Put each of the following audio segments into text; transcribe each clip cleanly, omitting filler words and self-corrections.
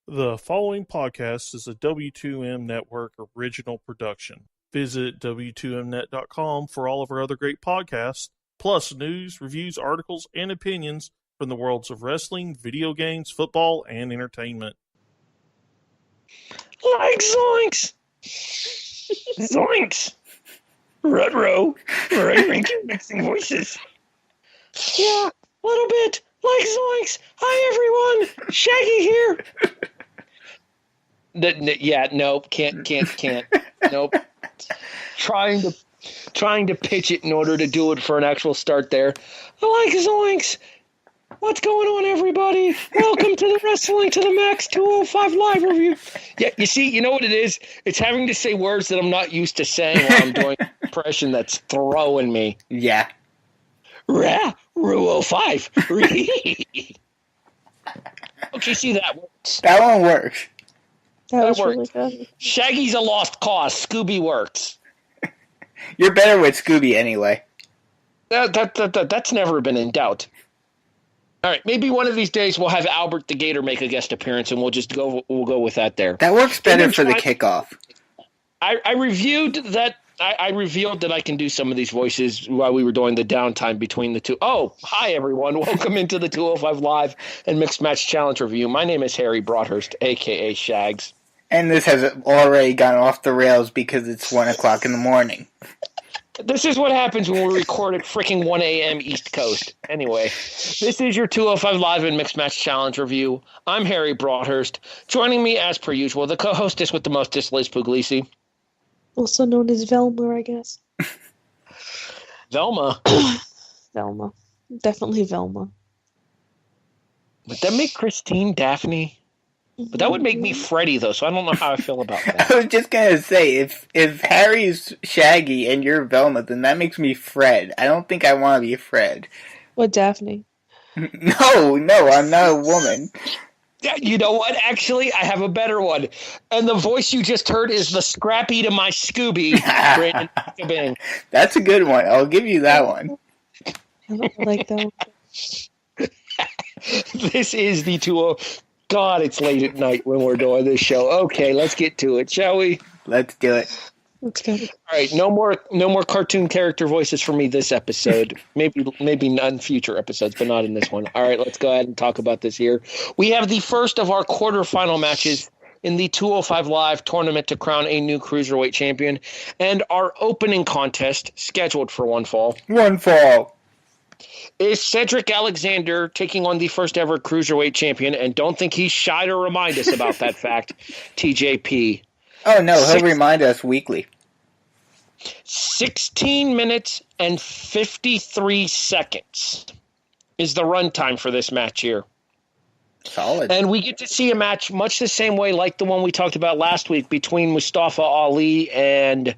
The following podcast is a W2M Network original production. Visit W2Mnet.com for all of our other great podcasts, plus news, reviews, articles, and opinions from the worlds of wrestling, video games, football, and entertainment. Like zoinks! Zoinks! Rudro, right ranking mixing voices. Yeah, a little bit like zoinks. Hi everyone, Shaggy here. Nope, can't. Nope. Trying to pitch it in order to do it for an actual start there. I like zoinks. What's going on, everybody? Welcome to the Wrestling to the Max 205 live review. Yeah, you see, you know what it is? It's having to say words that I'm not used to saying while I'm doing an impression that's throwing me. Yeah. Rah, Rule 05. Okay, see, that works. That one works. That was works. really good. Shaggy's a lost cause. Scooby works. You're better with Scooby anyway. That's never been in doubt. All right, maybe one of these days we'll have Albert the Gator make a guest appearance, and we'll go with that there. That works better for the kickoff. I reviewed that. I revealed that I can do some of these voices while we were doing the downtime between the two. Oh, hi everyone! Welcome into the 205 Live and Mixed Match Challenge review. My name is Harry Broadhurst, aka Shags. And this has already gone off the rails because it's 1 o'clock in the morning. This is what happens when we record at freaking 1 a.m. East Coast. Anyway, this is your 205 Live and Mixed Match Challenge review. I'm Harry Broadhurst. Joining me, as per usual, the co-hostess with the mostest, Liz Pugliese. Also known as Velma, I guess. Velma? Velma. Definitely Velma. Would that make Christine Daphne? But that would make me Freddy, though, so I don't know how I feel about that. I was just going to say, if Harry's Shaggy and you're Velma, then that makes me Fred. I don't think I want to be Fred. What, Daphne? No, I'm not a woman. You know what? Actually, I have a better one. And the voice you just heard is the Scrappy to my Scooby, Brandon Biskobing. That's a good one. I'll give you that one. I don't like that one. This is the 205... God, it's late at night when we're doing this show. Okay, let's get to it, shall we? Let's do it. Let's go. All right, no more cartoon character voices for me this episode. Maybe none future episodes, but not in this one. All right, let's go ahead and talk about this here. We have the first of our quarterfinal matches in the 205 Live tournament to crown a new Cruiserweight champion, and our opening contest, scheduled for one fall. One fall. Is Cedric Alexander taking on the first ever Cruiserweight champion, and don't think he's shy to remind us about that fact, TJP. Oh, no, he'll remind us weekly. 16 minutes and 53 seconds is the runtime for this match here. Solid. And we get to see a match much the same way like the one we talked about last week between Mustafa Ali and,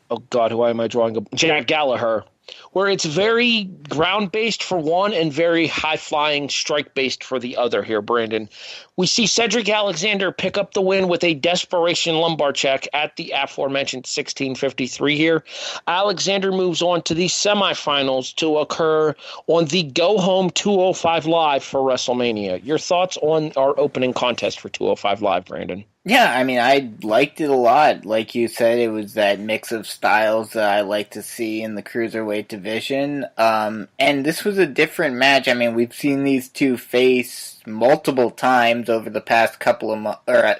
oh God, who am I drawing? Jack Gallagher. Where it's very ground-based for one and very high-flying strike-based for the other here, Brandon. We see Cedric Alexander pick up the win with a desperation lumbar check at the aforementioned 16:53 here. Alexander moves on to the semifinals to occur on the go-home 205 Live for WrestleMania. Your thoughts on our opening contest for 205 Live, Brandon? Yeah, I mean, I liked it a lot. Like you said, it was that mix of styles that I like to see in the Cruiserweight division. And this was a different match. I mean, we've seen these two face multiple times over the past couple of months, or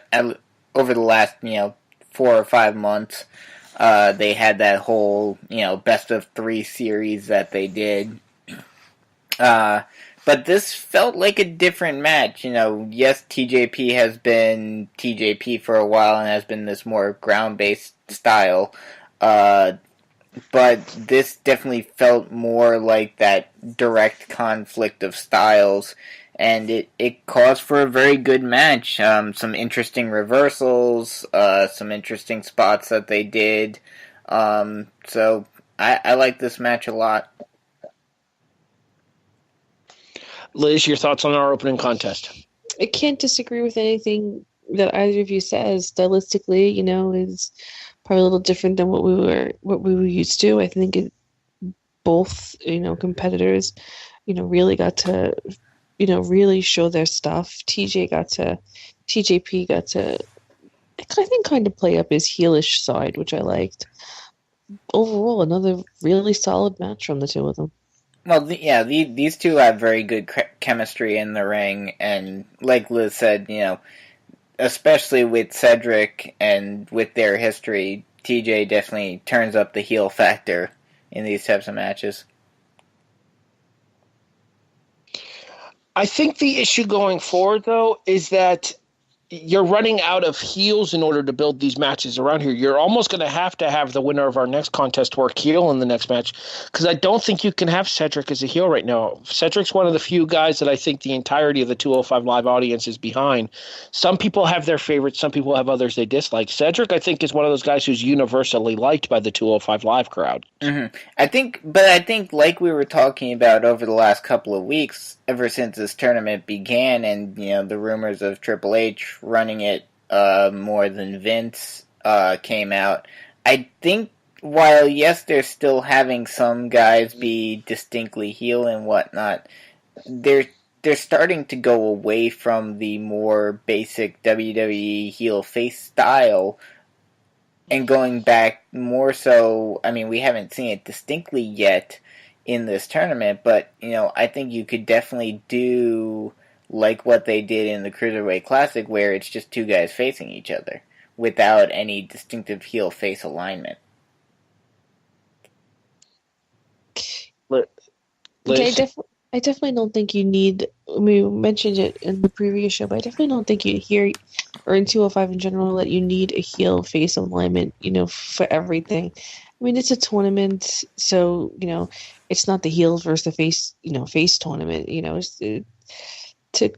over the last, 4 or 5 months. They had that whole, best of 3 series that they did. But this felt like a different match. Yes, TJP has been TJP for a while and has been this more ground-based style. But this definitely felt more like that direct conflict of styles. And it caused for a very good match. Some interesting reversals, some interesting spots that they did. So I like this match a lot. Liz, your thoughts on our opening contest? I can't disagree with anything that either of you says. Stylistically, is probably a little different than what we were used to. I think both competitors really got to really show their stuff. TJP got to, I think, kind of play up his heelish side, which I liked. Overall, another really solid match from the two of them. Well, these two have very good chemistry in the ring, and like Liz said, especially with Cedric and with their history, TJ definitely turns up the heel factor in these types of matches. I think the issue going forward, though, is that you're running out of heels in order to build these matches around here. You're almost going to have the winner of our next contest work heel in the next match, because I don't think you can have Cedric as a heel right now. Cedric's one of the few guys that I think the entirety of the 205 Live audience is behind. Some people have their favorites. Some people have others they dislike. Cedric, I think, is one of those guys who's universally liked by the 205 Live crowd. Mm-hmm. I think, like we were talking about over the last couple of weeks, ever since this tournament began, and the rumors of Triple H running it more than Vince came out, I think while yes, they're still having some guys be distinctly heel and whatnot, they're starting to go away from the more basic WWE heel face style and going back more so. I mean, we haven't seen it distinctly yet in this tournament, but I think you could definitely do like what they did in the Cruiserweight Classic, where it's just two guys facing each other without any distinctive heel face alignment. Okay, I definitely don't think you need. We mentioned it in the previous show, but I definitely don't think you hear, or in 205 in general, that you need a heel face alignment, for everything. I mean, it's a tournament, so it's not the heels versus the face tournament. To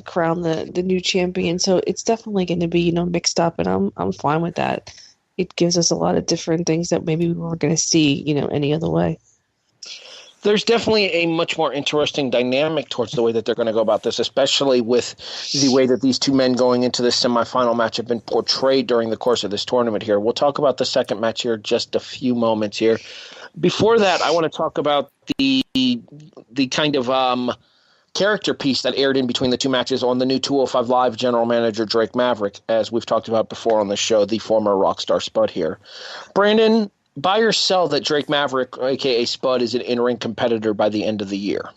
crown the new champion. So it's definitely going to be mixed up, and I'm fine with that. It gives us a lot of different things that maybe we weren't going to see any other way. There's definitely a much more interesting dynamic towards the way that they're going to go about this, especially with the way that these two men going into this semifinal match have been portrayed during the course of this tournament here. We'll talk about the second match here just a few moments here. Before that, I want to talk about the kind of character piece that aired in between the two matches on the new 205 Live general manager Drake Maverick, as we've talked about before on the show, the former Rockstar Spud here. Brandon, buy or sell that Drake Maverick, a.k.a. Spud, is an in-ring competitor by the end of the year?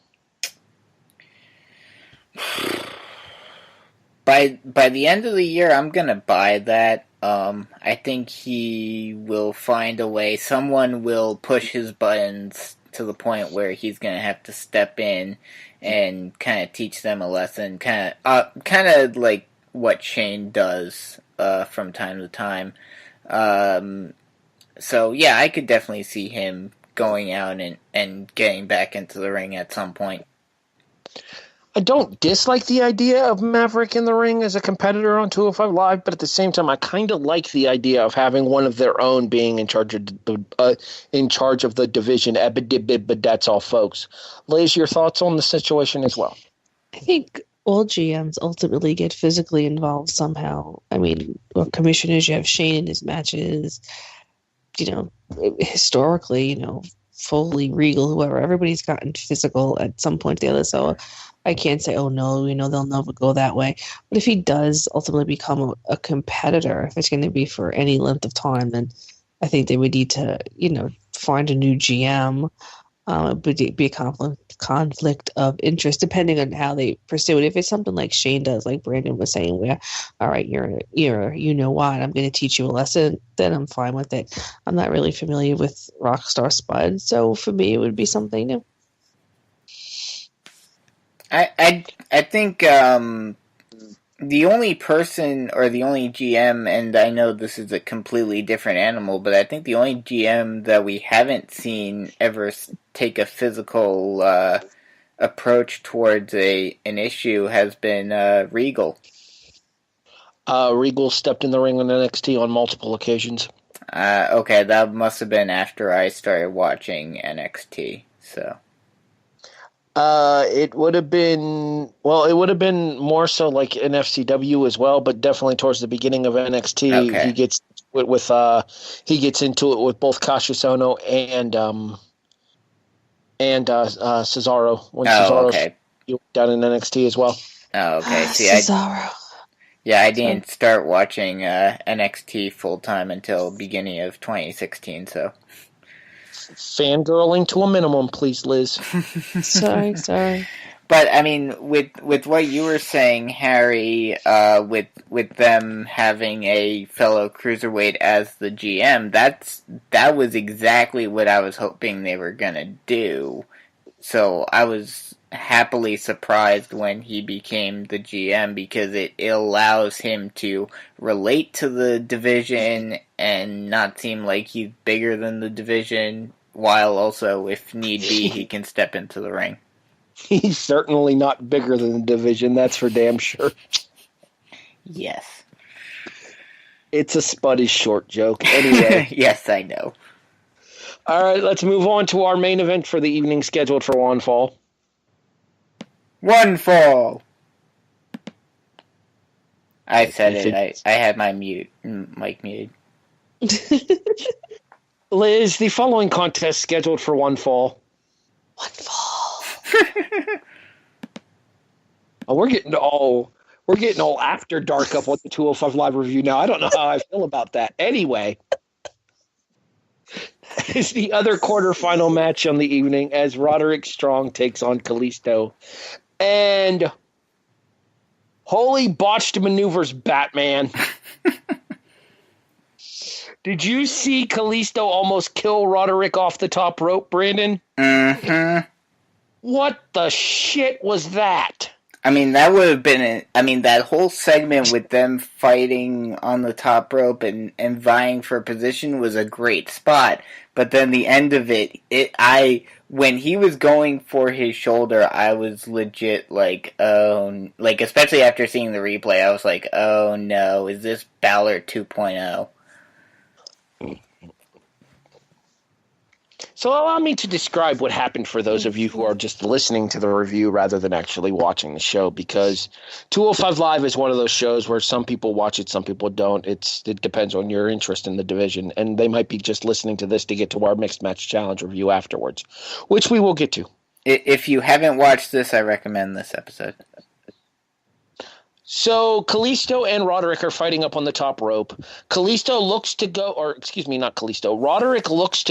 By the end of the year, I'm going to buy that. I think he will find a way. Someone will push his buttons to the point where he's going to have to step in and kind of teach them a lesson, kind of like what Shane does from time to time. So yeah, I could definitely see him going out and getting back into the ring at some point. I don't dislike the idea of Maverick in the ring as a competitor on 205 Live, but at the same time, I kind of like the idea of having one of their own being in charge of the division. But that's all, folks. Liz, your thoughts on the situation as well? I think all GMs ultimately get physically involved somehow. I mean, commissioners, you have Shane in his matches. Historically, Foley, Regal, whoever, everybody's gotten physical at some point or the other. So I can't say, oh no, they'll never go that way. But if he does ultimately become a competitor, if it's going to be for any length of time, then I think they would need to, find a new GM. But it'd be a conflict of interest depending on how they pursue it. If it's something like Shane does, like Brandon was saying, where, all right, you're what, I'm going to teach you a lesson, then I'm fine with it. I'm not really familiar with Rockstar Spud, so for me, it would be something new. I think the only person or the only GM, and I know this is a completely different animal, but I think the only GM that we haven't seen ever take a physical approach towards an issue has been Regal. Regal stepped in the ring on NXT on multiple occasions. Okay, that must have been after I started watching NXT, so... It would have been more so like in FCW as well, but definitely towards the beginning of NXT, okay. He gets into it with both Cassius Ohno and Cesaro. Okay. You down in NXT as well? Oh, okay. See, Cesaro. I didn't start watching NXT full time until beginning of 2016. So Fangirling to a minimum, please, Liz. Sorry. But I mean, with what you were saying, Harry, with them having a fellow cruiserweight as the GM, that was exactly what I was hoping they were gonna do. So I was happily surprised when he became the GM because it allows him to relate to the division and not seem like he's bigger than the division, while also, if need be, he can step into the ring. He's certainly not bigger than the division, that's for damn sure. Yes. It's a Spuddy short joke. Anyway. Yes, I know. All right, let's move on to our main event for the evening, scheduled for one fall. One fall! I said it. I had my mic muted. Liz, the following contest scheduled for one fall. One fall. Oh, we're getting all after dark up on the 205 Live review now. I don't know how I feel about that. Anyway, it's the other quarterfinal match on the evening as Roderick Strong takes on Kalisto. And holy botched maneuvers, Batman. Did you see Kalisto almost kill Roderick off the top rope, Brandon? Mm-hmm. What the shit was that? I mean, that would have been... that whole segment with them fighting on the top rope and vying for position was a great spot. But then the end of it, when he was going for his shoulder, I was legit like, oh... Like, especially after seeing the replay, I was like, oh no, is this Balor 2.0? So allow me to describe what happened for those of you who are just listening to the review rather than actually watching the show, because 205 Live is one of those shows where some people watch it, some people don't. It depends on your interest in the division, and they might be just listening to this to get to our Mixed Match Challenge review afterwards, which we will get to. If you haven't watched this, I recommend this episode. So Kalisto and Roderick are fighting up on the top rope. Roderick looks to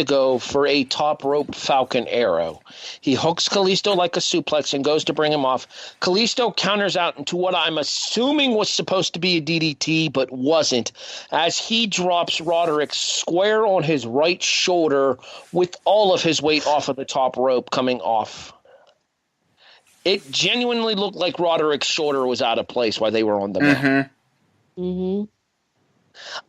go for a top rope Falcon Arrow. He hooks Kalisto like a suplex and goes to bring him off. Kalisto counters out into what I'm assuming was supposed to be a DDT, but wasn't, as he drops Roderick square on his right shoulder with all of his weight off of the top rope coming off. It genuinely looked like Roderick's shoulder was out of place while they were on the mat. Mm-hmm.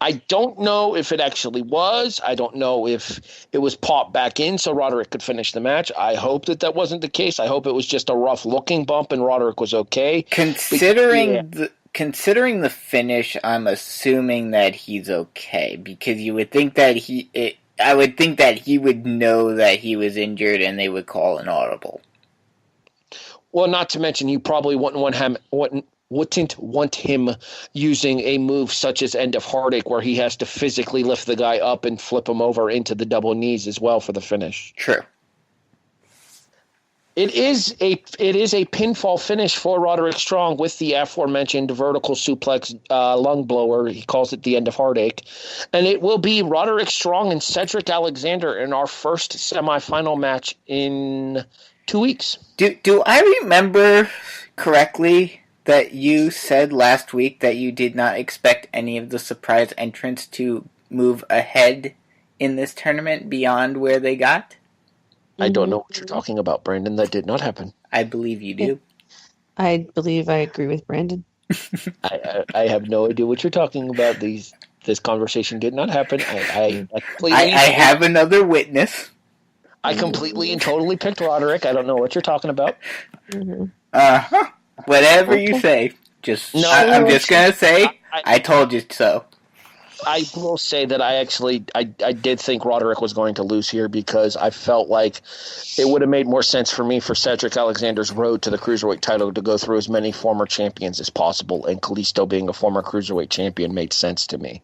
I don't know if it actually was. I don't know if it was popped back in so Roderick could finish the match. I hope that wasn't the case. I hope it was just a rough-looking bump and Roderick was okay. Considering the finish, I'm assuming that he's okay, because you would think that I would think that he would know that he was injured and they would call an audible. Well, not to mention, you probably wouldn't want him using a move such as End of Heartache, where he has to physically lift the guy up and flip him over into the double knees as well for the finish. True. It is a pinfall finish for Roderick Strong with the aforementioned vertical suplex lung blower. He calls it the End of Heartache. And it will be Roderick Strong and Cedric Alexander in our first semifinal match in 2 weeks. Do I remember correctly that you said last week that you did not expect any of the surprise entrants to move ahead in this tournament beyond where they got? I don't know what you're talking about, Brandon. That did not happen. I believe you do. I believe I agree with Brandon. I have no idea what you're talking about. This conversation did not happen. I have another witness. I completely and totally picked Roderick. I don't know what you're talking about. Mm-hmm. Uh-huh. Whatever you say. I'm just going to say, I told you so. I will say that I did think Roderick was going to lose here because I felt like it would have made more sense for me for Cedric Alexander's road to the Cruiserweight title to go through as many former champions as possible, and Kalisto being a former Cruiserweight champion made sense to me.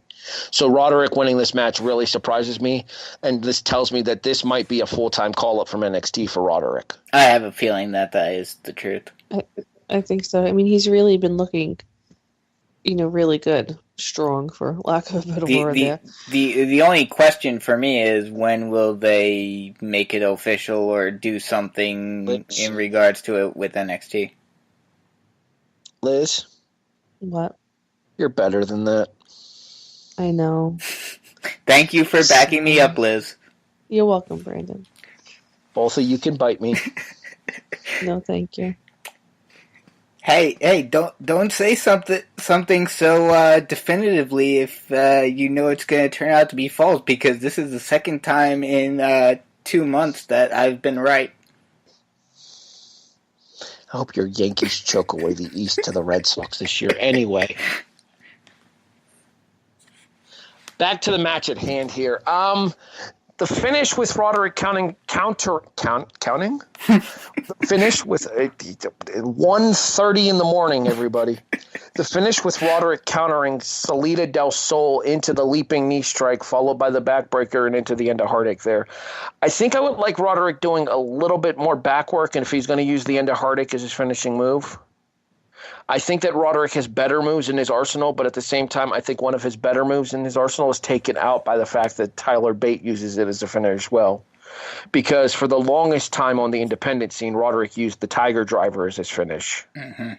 So Roderick winning this match really surprises me, and this tells me that this might be a full-time call-up from NXT for Roderick. I have a feeling that is the truth. I think so. I mean, he's really been looking, really good, strong, for lack of a better word there. The only question for me is when will they make it official or do something in regards to it with NXT? Liz? What? You're better than that. I know. Thank you for backing me up, Liz. You're welcome, Brandon. Both of you can bite me. No, thank you. Hey! Don't say something so definitively if you know it's going to turn out to be false, because this is the second time in 2 months that I've been right. I hope your Yankees choke away the East to the Red Sox this year. Anyway, back to the match at hand here. The finish with Roderick counting. The finish with 1:30 in the morning, everybody. The finish with Roderick countering Salida del Sol into the leaping knee strike, followed by the backbreaker and into the end of Heartache there. I think I would like Roderick doing a little bit more back work, and if he's going to use the end of Heartache as his finishing move. I think that Roderick has better moves in his arsenal, but at the same time, I think one of his better moves in his arsenal is taken out by the fact that Tyler Bate uses it as a finish as well. Because for the longest time on the independent scene, Roderick used the Tiger Driver as his finish. Mm-hmm.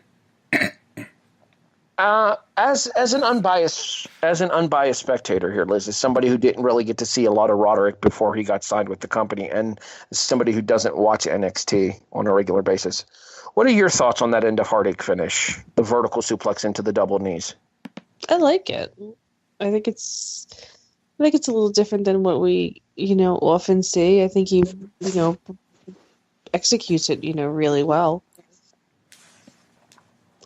As an unbiased spectator here, Liz, as somebody who didn't really get to see a lot of Roderick before he got signed with the company, and as somebody who doesn't watch NXT on a regular basis, what are your thoughts on that end of Heartache finish, the vertical suplex into the double knees? I like it. I think it's a little different than what we, often see. I think he, executes it, really well.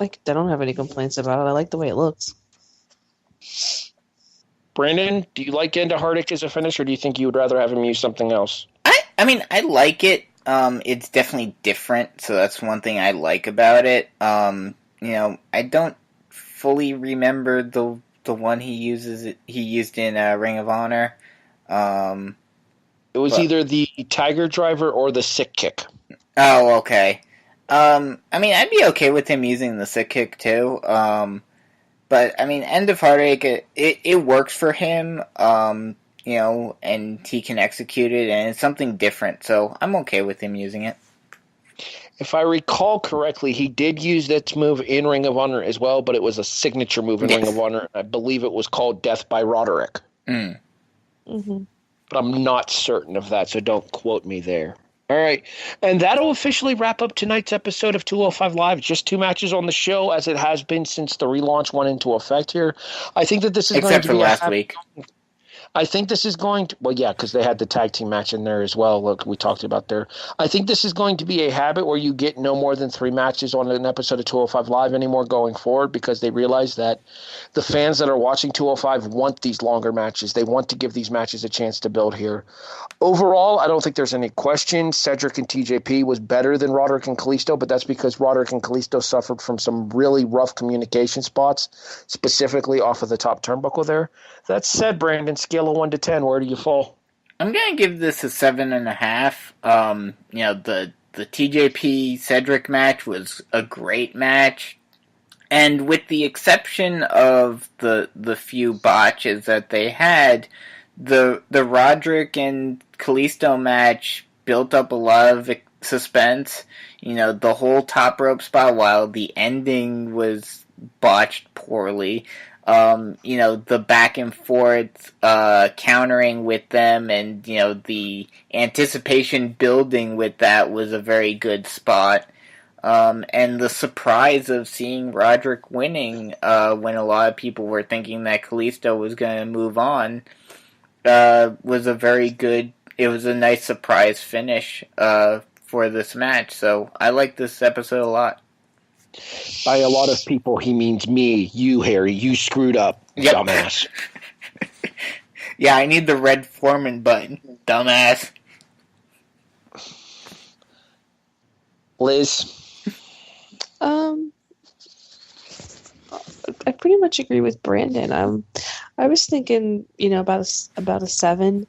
I don't have any complaints about it. I like the way it looks. Brandon, do you like end of Heartache as a finish, or do you think you would rather have him use something else? I mean, I like it. It's definitely different, so that's one thing I like about it. I don't fully remember the one he used in Ring of Honor. It was either the Tiger Driver or the Sick Kick. Oh, okay. I mean, I'd be okay with him using the Sick Kick too. But I mean, End of Heartache, it works for him. And he can execute it, and it's something different, so I'm okay with him using it. If I recall correctly, he did use that move in Ring of Honor as well, but it was a signature move in Ring of Honor. I believe it was called Death by Roderick. Mm. Mm-hmm. But I'm not certain of that, so don't quote me there. All right, and that'll officially wrap up tonight's episode of 205 Live. Just 2 matches on the show, as it has been since the relaunch went into effect here. I think that this is going to be last week. I think this is going to, well, yeah, because they had the tag team match in there as well. Look, we talked about there. I think this is going to be a habit where you get no more than 3 matches on an episode of 205 Live anymore going forward, because they realize that the fans that are watching 205 want these longer matches. They want to give these matches a chance to build here. Overall, I don't think there's any question Cedric and TJP was better than Roderick and Kalisto, but that's because Roderick and Kalisto suffered from some really rough communication spots, specifically off of the top turnbuckle there. That said, Brandon, scale of 1 to 10, where do you fall? I'm gonna give this a 7.5. The TJP Cedric match was a great match, and with the exception of the few botches that they had, the Roderick and Kalisto match built up a lot of suspense. The whole top rope spot, while the ending was botched poorly. The back and forth countering with them, and the anticipation building with that was a very good spot. And the surprise of seeing Roderick winning when a lot of people were thinking that Kalisto was going to move on was a very good. It was a nice surprise finish for this match. So I like this episode a lot. By a lot of people, he means me, you, Harry. You screwed up, dumbass. Yeah, I need the red Foreman button, dumbass. Liz? I pretty much agree with Brandon. I was thinking, about a 7,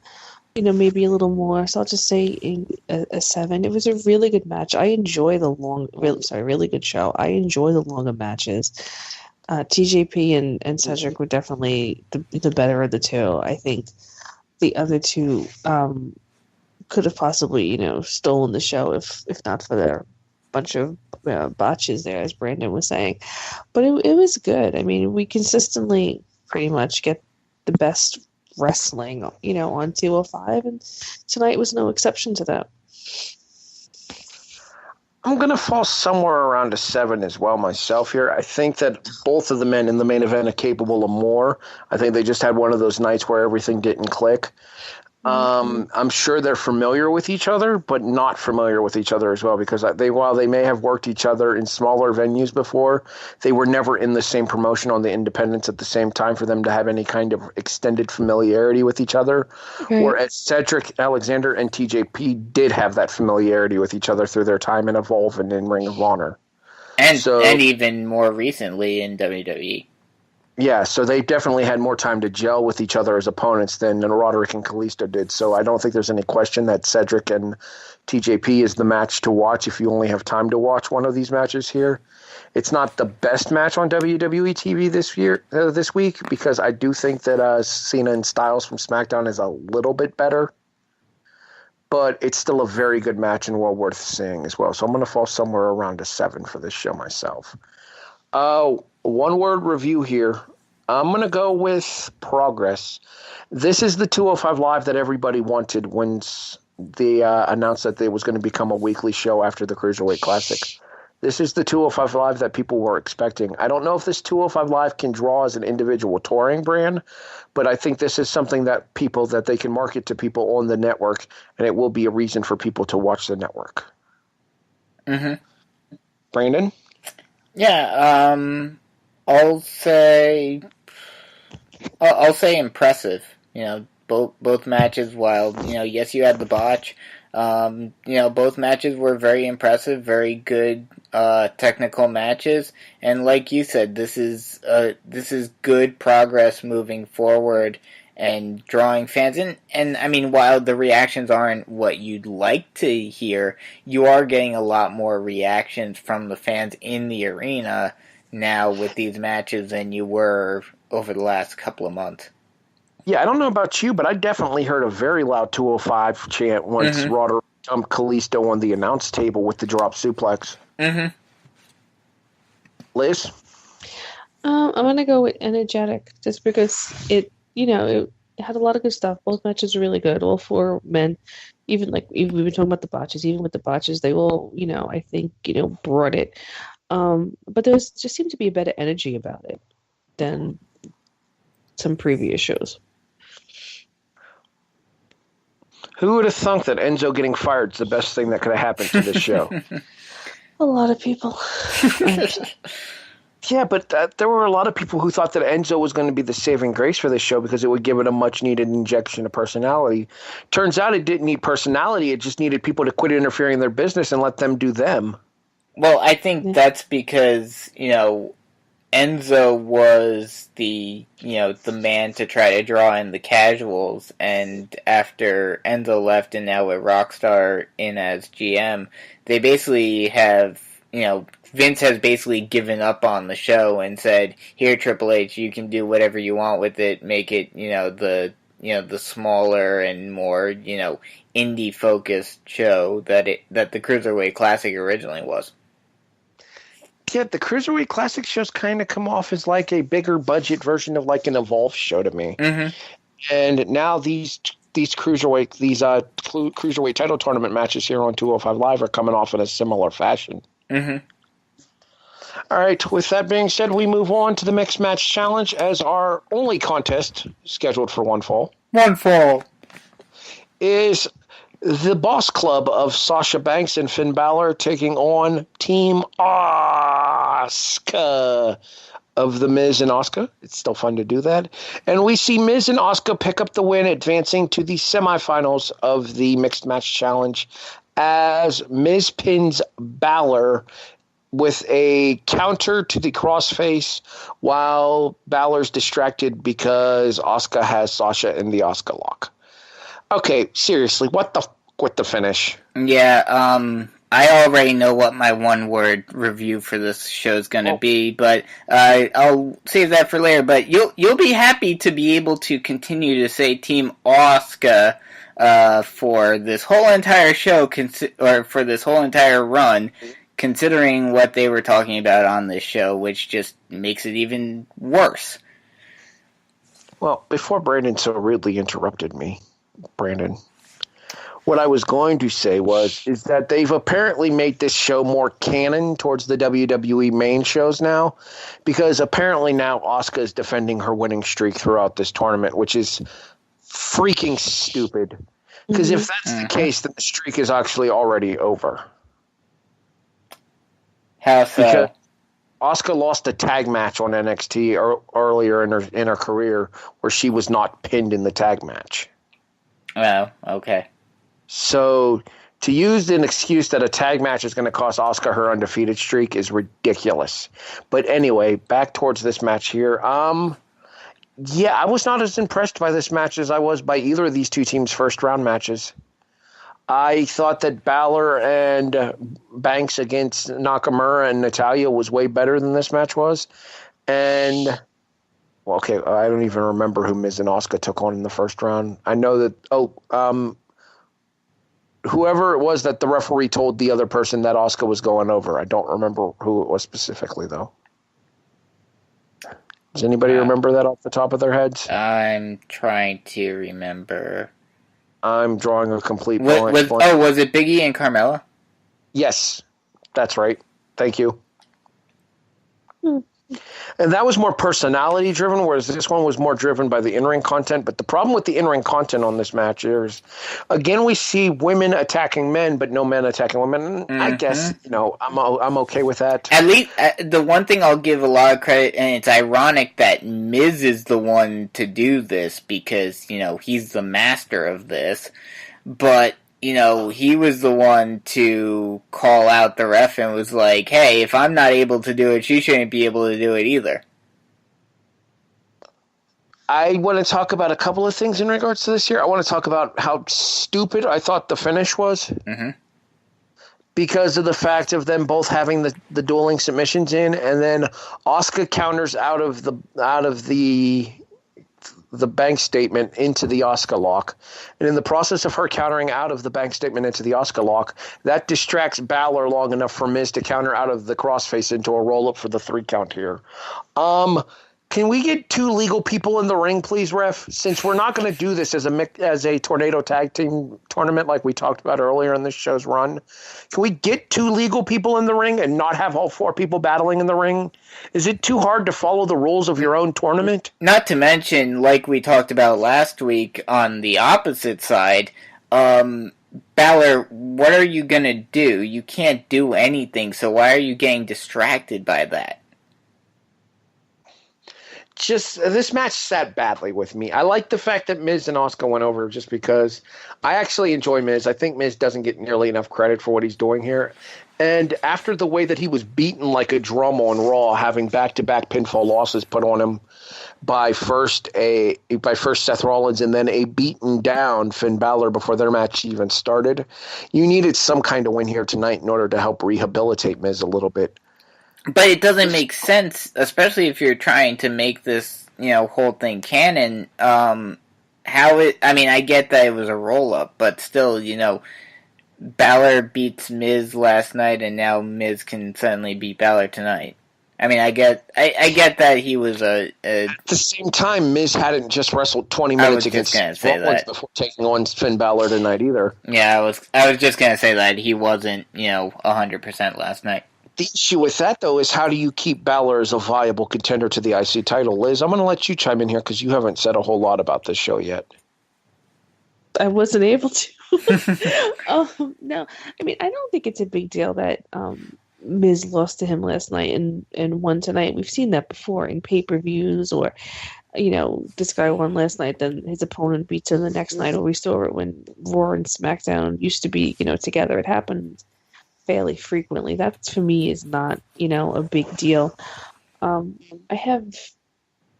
maybe a little more. So I'll just say a 7. It was a really good match. I enjoy the really good show. I enjoy the longer matches. TJP and Cedric were definitely the better of the two. I think the other two could have possibly, stolen the show if not for their bunch of botches there, as Brandon was saying. But it was good. I mean, we consistently pretty much get the best wrestling, on 205, and tonight was no exception to that. I'm going to fall somewhere around a 7 as well myself here. I think that both of the men in the main event are capable of more. I think they just had one of those nights where everything didn't click. I'm sure they're familiar with each other, but not familiar with each other as well, because while they may have worked each other in smaller venues before, they were never in the same promotion on the independents at the same time for them to have any kind of extended familiarity with each other. Okay. Whereas Cedric Alexander and TJP did have that familiarity with each other through their time in Evolve and in Ring of Honor. And even more recently in WWE. Yeah, so they definitely had more time to gel with each other as opponents than Roderick and Kalisto did. So I don't think there's any question that Cedric and TJP is the match to watch if you only have time to watch one of these matches here. It's not the best match on WWE TV this week, because I do think that Cena and Styles from SmackDown is a little bit better. But it's still a very good match and well worth seeing as well. So I'm going to fall somewhere around a 7 for this show myself. One-word review here. I'm going to go with progress. This is the 205 Live that everybody wanted when they announced that it was going to become a weekly show after the Cruiserweight Classic. This is the 205 Live that people were expecting. I don't know if this 205 Live can draw as an individual touring brand, but I think this is something that they can market to people on the network, and it will be a reason for people to watch the network. Mm-hmm. Brandon? Yeah, I'll say impressive. Both matches, while yes, you had the botch. Both matches were very impressive, very good technical matches, and like you said, this is good progress moving forward and drawing fans in. And I mean, while the reactions aren't what you'd like to hear, you are getting a lot more reactions from the fans in the arena now with these matches than you were over the last couple of months. Yeah, I don't know about you, but I definitely heard a very loud 205 chant once Roderick dumped Kalisto on the announce table with the drop suplex. Mm-hmm. Liz? I'm going to go with energetic, just because it had a lot of good stuff. Both matches were really good. All four men, even we've been talking about the botches, even with the botches, they all, I think, brought it. But there just seemed to be a better energy about it than some previous shows. Who would have thunk that Enzo getting fired is the best thing that could have happened to this show? A lot of people. Yeah, but there were a lot of people who thought that Enzo was going to be the saving grace for this show because it would give it a much-needed injection of personality. Turns out it didn't need personality. It just needed people to quit interfering in their business and let them do them. Well, I think that's because, Enzo was the man to try to draw in the casuals, and after Enzo left and now with Rockstar in as GM, they basically have, Vince has basically given up on the show and said, "Here, Triple H, you can do whatever you want with it. Make it, the smaller and more, indie focused show that the Cruiserweight Classic originally was." Yeah, the Cruiserweight Classic shows kind of come off as like a bigger budget version of like an Evolve show to me. Mm-hmm. And now these Cruiserweight title tournament matches here on 205 Live are coming off in a similar fashion. Mm-hmm. All right, with that being said, we move on to the Mixed Match Challenge as our only contest scheduled for one fall. One fall. Is the Boss Club of Sasha Banks and Finn Balor taking on Team Asuka of The Miz and Asuka. It's still fun to do that. And we see Miz and Asuka pick up the win, advancing to the semifinals of the Mixed Match Challenge as Miz pins Balor with a counter to the crossface while Balor's distracted because Asuka has Sasha in the Asuka lock. Okay, seriously, what the with the finish? Yeah, I already know what my one-word review for this show is going to be, but I'll save that for later. But you'll be happy to be able to continue to say Team Asuka for this whole entire show, or for this whole entire run, considering what they were talking about on this show, which just makes it even worse. Well, before Brandon so rudely interrupted me, Brandon, what I was going to say is that they've apparently made this show more canon towards the WWE main shows now, because apparently now Asuka is defending her winning streak throughout this tournament, which is freaking stupid. Because if that's the case, then the streak is actually already over. How so? Because Asuka lost a tag match on NXT earlier in her career, where she was not pinned in the tag match. Oh, okay. So to use an excuse that a tag match is going to cost Asuka her undefeated streak is ridiculous. But anyway, back towards this match here. Yeah, I was not as impressed by this match as I was by either of these two teams' first round matches. I thought that Balor and Banks against Nakamura and Natalya was way better than this match was. And, well, okay, I don't even remember who Miz and Asuka took on in the first round. I know that, whoever it was that the referee told the other person that Asuka was going over. I don't remember who it was specifically, though. Does anybody remember that off the top of their heads? I'm trying to remember. I'm drawing a complete blank. Was it Big E and Carmella? Yes, that's right. Thank you. And that was more personality driven, whereas this one was more driven by the in-ring content. But the problem with the in-ring content on this match is, again, we see women attacking men, but no men attacking women. I guess, I'm okay with that. At least the one thing I'll give a lot of credit, and it's ironic that Miz is the one to do this because, he's the master of this. But he was the one to call out the ref and was like, hey, if I'm not able to do it, she shouldn't be able to do it either. I want to talk about a couple of things in regards to this here. I want to talk about how stupid I thought the finish was. Mm-hmm. Because of the fact of them both having the dueling submissions in, and then Asuka counters out of the bank statement into the Asuka lock. And in the process of her countering out of the bank statement into the Asuka lock, that distracts Balor long enough for Miz to counter out of the crossface into a roll-up for the 3 count here. Can we get 2 legal people in the ring, please, ref? Since we're not going to do this as a tornado tag team tournament like we talked about earlier in this show's run, can we get 2 legal people in the ring and not have all 4 people battling in the ring? Is it too hard to follow the rules of your own tournament? Not to mention, like we talked about last week on the opposite side, Balor, what are you going to do? You can't do anything, so why are you getting distracted by that? Just this match sat badly with me. I like the fact that Miz and Asuka went over just because I actually enjoy Miz. I think Miz doesn't get nearly enough credit for what he's doing here. And after the way that he was beaten like a drum on Raw, having back-to-back pinfall losses put on him by first Seth Rollins and then a beaten down Finn Balor before their match even started, you needed some kind of win here tonight in order to help rehabilitate Miz a little bit. But it doesn't make sense, especially if you're trying to make this, whole thing canon. I get that it was a roll-up, but still, Balor beats Miz last night, and now Miz can suddenly beat Balor tonight. I get that he was at the same time, Miz hadn't just wrestled 20 minutes against Rollins before taking on Finn Balor tonight either. Yeah, I was just gonna say that he wasn't, 100% last night. The issue with that, though, is how do you keep Balor as a viable contender to the IC title? Liz, I'm going to let you chime in here because you haven't said a whole lot about this show yet. I wasn't able to. No. I don't think it's a big deal that Miz lost to him last night and won tonight. We've seen that before in pay-per-views or, this guy won last night, then his opponent beats him the next night, or we saw it when Raw and SmackDown used to be, together. It happened fairly frequently. That for me is not, a big deal. I have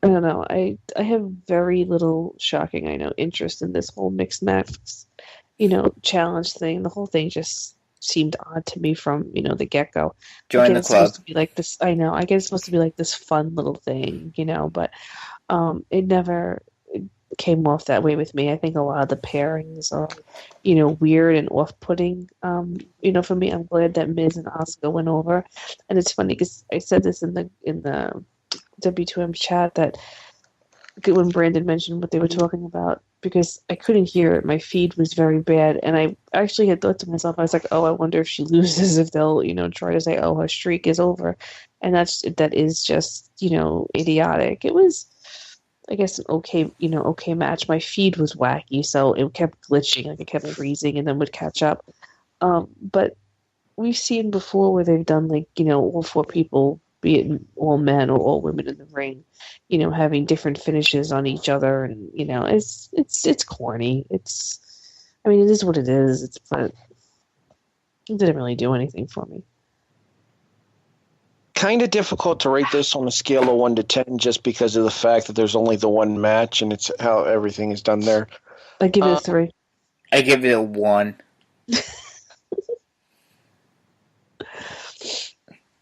I don't know. I have very little, shocking, I know, interest in this whole mixed match, challenge thing. The whole thing just seemed odd to me from, the get-go. I Join get the it's supposed club. to be like this. I know. I get it's supposed to be like this fun little thing, but it never came off that way with me. I think a lot of the pairings are, weird and off-putting. For me, I'm glad that Miz and Asuka went over, and it's funny because I said this in the W2M chat that when Brandon mentioned what they were talking about, because I couldn't hear it. My feed was very bad, and I actually had thought to myself, I was like, oh, I wonder if she loses, if they'll, try to say, oh, her streak is over. And that is just, idiotic. It was, I guess, an okay match. My feed was wacky, so it kept glitching, like it kept freezing and then would catch up. But we've seen before where they've done all four people, be it all men or all women in the ring, having different finishes on each other, and it's corny. I mean, it is what it is. But it didn't really do anything for me. Kind of difficult to rate this on a scale of 1 to 10 just because of the fact that there's only the one match and it's how everything is done there. I give it a 3. I give it a 1.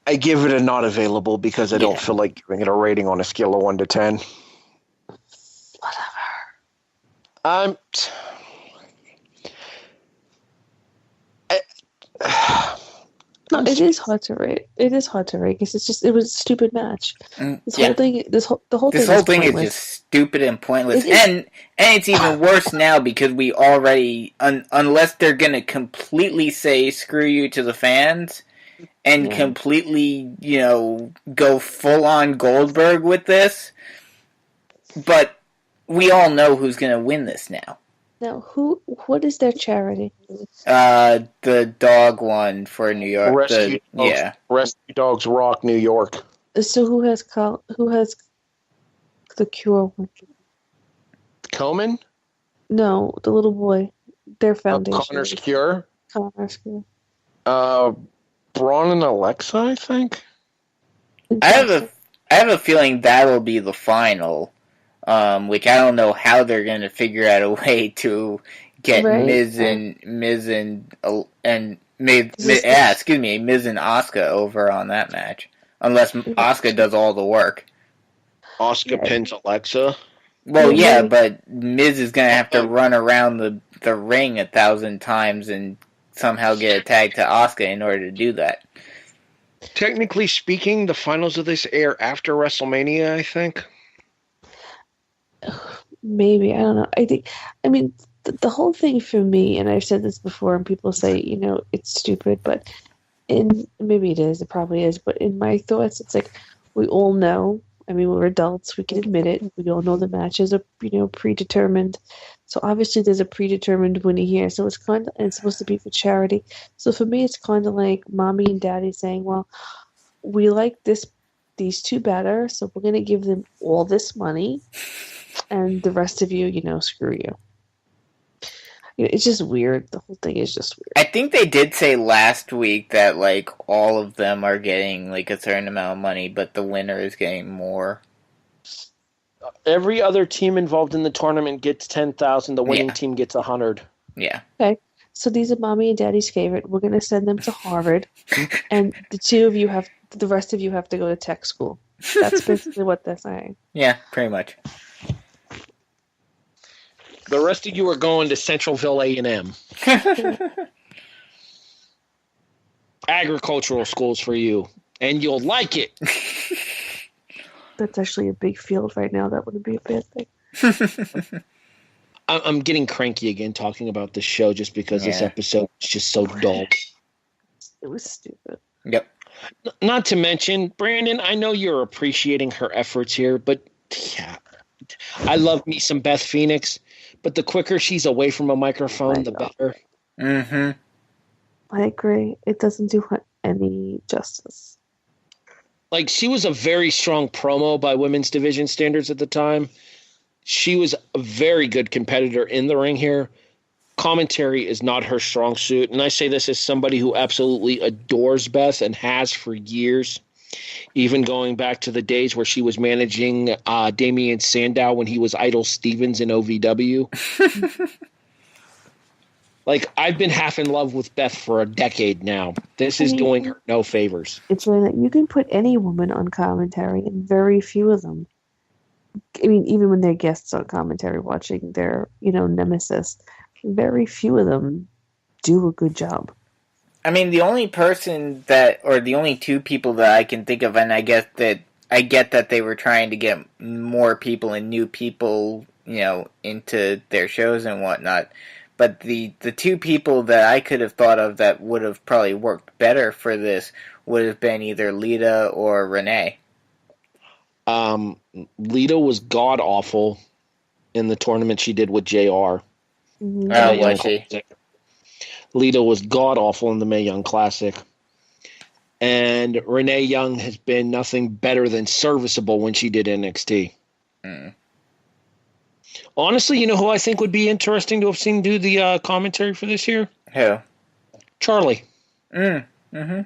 I give it a not available because I don't feel like giving it a rating on a scale of 1 to 10. Whatever. No, it is hard to rate. It is hard to rate because it was a stupid match. This whole thing is just stupid and pointless. And it's even worse now because we already, unless they're gonna completely say screw you to the fans and completely, go full on Goldberg with this. But we all know who's gonna win this now. Now, what is their charity? The dog one for New York. Rescue Dogs Rock New York. So who has the cure one? Komen? No, the little boy. Their foundation. Connor's Cure? Connor's Cure. Braun and Alexa, I think? I have a feeling that'll be the final. Which I don't know how they're going to figure out a way to get Miz and Asuka over on that match, unless Asuka does all the work. Asuka pins Alexa. Well, yeah, but Miz is going to have to run around the ring 1,000 times and somehow get a tag to Asuka in order to do that. Technically speaking, the finals of this air after WrestleMania, I think. Maybe, I don't know. The whole thing for me, and I've said this before, and people say, it's stupid, but maybe it is, it probably is, but in my thoughts, it's like, we all know, we're adults, we can admit it, we all know the matches are, predetermined, so obviously there's a predetermined winner here, so it's supposed to be for charity, so for me, it's kind of like mommy and daddy saying, well, we like these two better, so we're going to give them all this money, and the rest of you, screw you. It's just weird. The whole thing is just weird. I think they did say last week that, all of them are getting, a certain amount of money, but the winner is getting more. Every other team involved in the tournament gets 10,000. The winning team gets 100. Yeah. Okay. So these are mommy and daddy's favorite. We're going to send them to Harvard, and the rest of you have to go to tech school. That's basically what they're saying. Yeah, pretty much. The rest of you are going to Centralville A&M. Agricultural schools for you, and you'll like it. That's actually a big field right now. That wouldn't be a bad thing. I'm getting cranky again talking about this show just because this episode is just so dull. It was stupid. Yep. Not to mention, Brandon, I know you're appreciating her efforts here, but I love me some Beth Phoenix, but the quicker she's away from a microphone, the better. Mm-hmm. I agree. It doesn't do her any justice. She was a very strong promo by women's division standards at the time. She was a very good competitor in the ring here. Commentary is not her strong suit, and I say this as somebody who absolutely adores Beth and has for years. Even going back to the days where she was managing Damian Sandow when he was Idol Stevens in OVW. Like, I've been half in love with Beth for a decade now. This is doing her no favors. It's really that you can put any woman on commentary, and very few of them. I mean, even when they're guests on commentary watching their, nemesis, very few of them do a good job. I mean, the only the only two people that I can think of, and I get that they were trying to get more people and new people, into their shows and whatnot. But the two people that I could have thought of that would have probably worked better for this would have been either Lita or Renee. Lita was god-awful in the tournament she did with JR. Mm-hmm. Oh, was she? Lita was god-awful in the Mae Young Classic. And Renee Young has been nothing better than serviceable when she did NXT. Mm. Honestly, you know who I think would be interesting to have seen do the commentary for this year? Who? Charlie. Mm-hmm.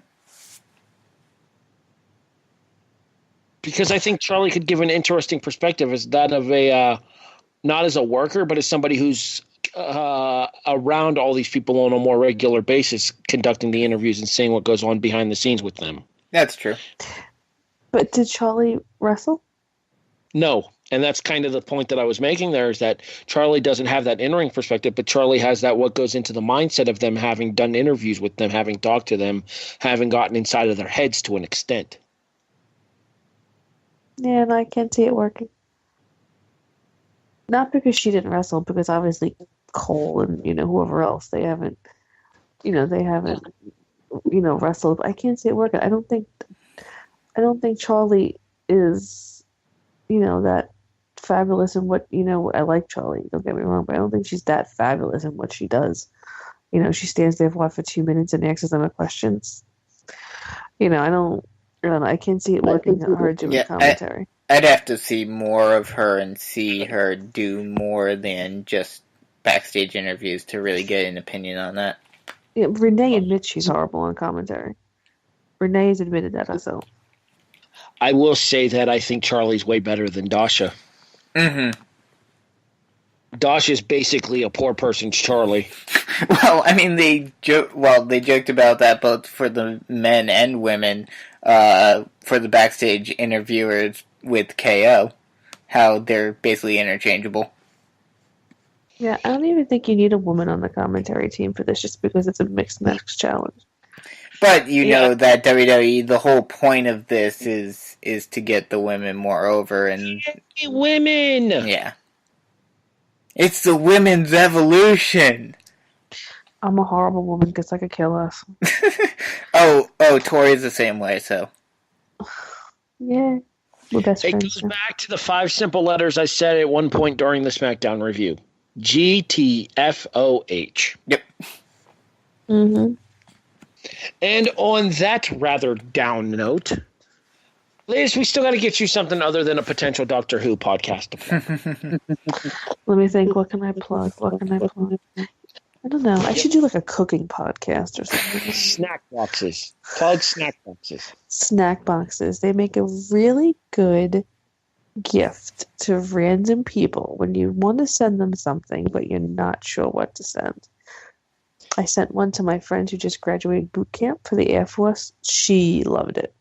Because I think Charlie could give an interesting perspective as that of a, not as a worker, but as somebody who's around all these people on a more regular basis, conducting the interviews and seeing what goes on behind the scenes with them. That's true. But did Charlie wrestle? No. And that's kind of the point that I was making there, is that Charlie doesn't have that in-ring perspective, but Charlie has that what goes into the mindset of them, having done interviews with them, having talked to them, having gotten inside of their heads to an extent. Yeah, and I can't see it working. Not because she didn't wrestle, because obviously Cole and, whoever else, they haven't wrestled. I can't see it working. I don't think Charlie is, that fabulous in what, I like Charlie, don't get me wrong, but I don't think she's that fabulous in what she does. She stands there for 2 minutes and answers them questions. I don't know, I can't see it working her doing commentary. I'd have to see more of her and see her do more than just backstage interviews to really get an opinion on that. Yeah, Renee admits she's horrible on commentary. Renee has admitted that herself. I will say that I think Charlie's way better than Dasha. Mm-hmm. Dasha's basically a poor person's Charlie. Well, I mean, they joked about that both for the men and women, for the backstage interviewers with KO, how they're basically interchangeable. Yeah, I don't even think you need a woman on the commentary team for this, just because it's a mixed match challenge. But you know that WWE, the whole point of this is to get the women more over, and women. Yeah, it's the women's evolution. I'm a horrible woman because I could kill us. oh, Tori's the same way. So yeah, we're best friends. It goes back to the 5 simple letters I said at one point during the SmackDown review. GTFOH. Yep. Mm-hmm. And on that rather down note, Liz, we still got to get you something other than a potential Doctor Who podcast to plug. Let me think. What can I plug? I don't know. I should do like a cooking podcast or something. Snack boxes. Plug snack boxes. Snack boxes. They make a really good gift to random people when you want to send them something, but you're not sure what to send. I sent one to my friend who just graduated boot camp for the Air Force. She loved it.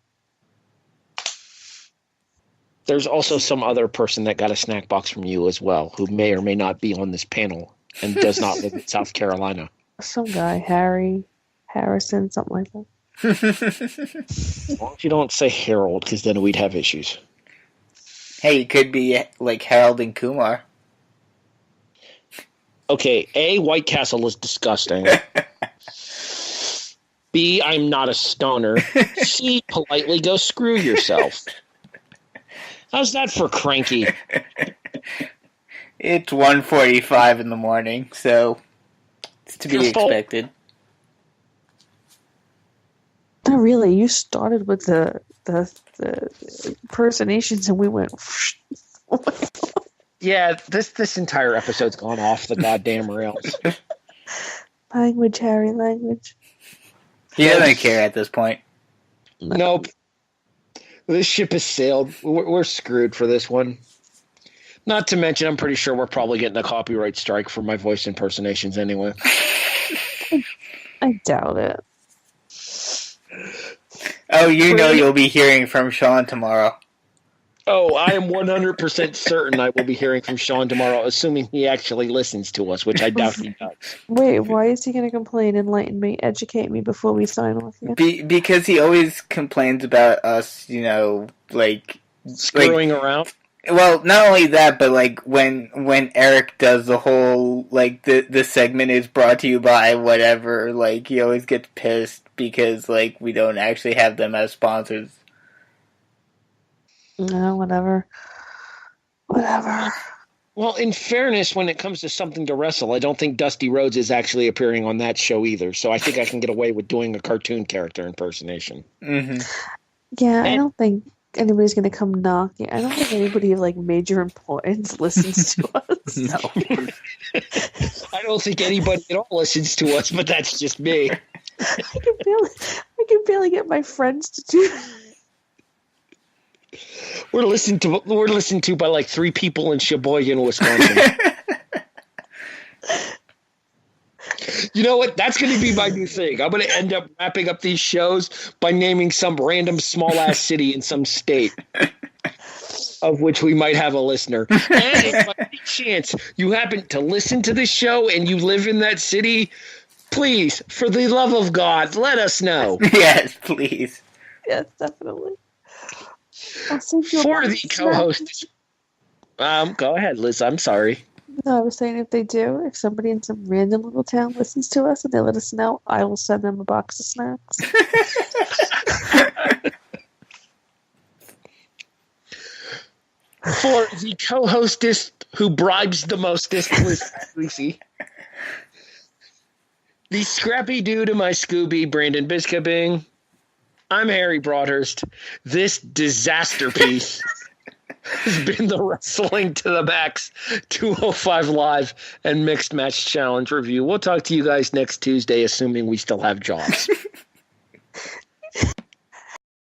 There's also some other person that got a snack box from you as well, who may or may not be on this panel and does not live in South Carolina. Some guy, Harrison, something like that. As long as you don't say Harold, because then we'd have issues. Hey, it could be like Harold and Kumar. Okay, A, White Castle is disgusting. B, I'm not a stoner. C, politely go screw yourself. How's that for cranky? It's 1:45 in the morning, so it's to be expected. No, really, you started with the impersonations and we went... Yeah, this entire episode's gone off the goddamn rails. Language, Harry, language. He doesn't care at this point. Nope. This ship has sailed. We're screwed for this one. Not to mention, I'm pretty sure we're probably getting a copyright strike for my voice impersonations anyway. I doubt it. Oh, you'll be hearing from Sean tomorrow. Oh, I am 100% certain I will be hearing from Sean tomorrow, assuming he actually listens to us, which I doubt he does. Wait, why is he going to complain? Enlighten me, educate me before we sign off here. Because he always complains about us, Screwing around? Well, not only that, but when Eric does the whole the segment is brought to you by whatever, he always gets pissed because we don't actually have them as sponsors. No, whatever. Well, in fairness, when it comes to something to wrestle, I don't think Dusty Rhodes is actually appearing on that show either. So I think I can get away with doing a cartoon character impersonation. Mm-hmm. Yeah, I don't think anybody's going to come knocking. I don't think anybody of major importance listens to us. No. I don't think anybody at all listens to us, but that's just me. I can barely get my friends to do it. We're listened to by 3 people in Sheboygan, Wisconsin. You know what? That's going to be my new thing. I'm going to end up wrapping up these shows by naming some random small-ass city in some state of which we might have a listener. And if by any chance you happen to listen to this show and you live in that city, please, for the love of God, let us know. Yes, please. Yes, definitely. For the co-host. Go ahead, Liz. I'm sorry. No, I was saying if somebody in some random little town listens to us and they let us know, I will send them a box of snacks. For the co-hostess who bribes the mostest, Liz Lucy. The scrappy dude in my Scooby, Brandon Biskobing. I'm Harry Broadhurst. This disaster piece has been the Wrestling to the Max 205 Live and Mixed Match Challenge review. We'll talk to you guys next Tuesday, assuming we still have jobs.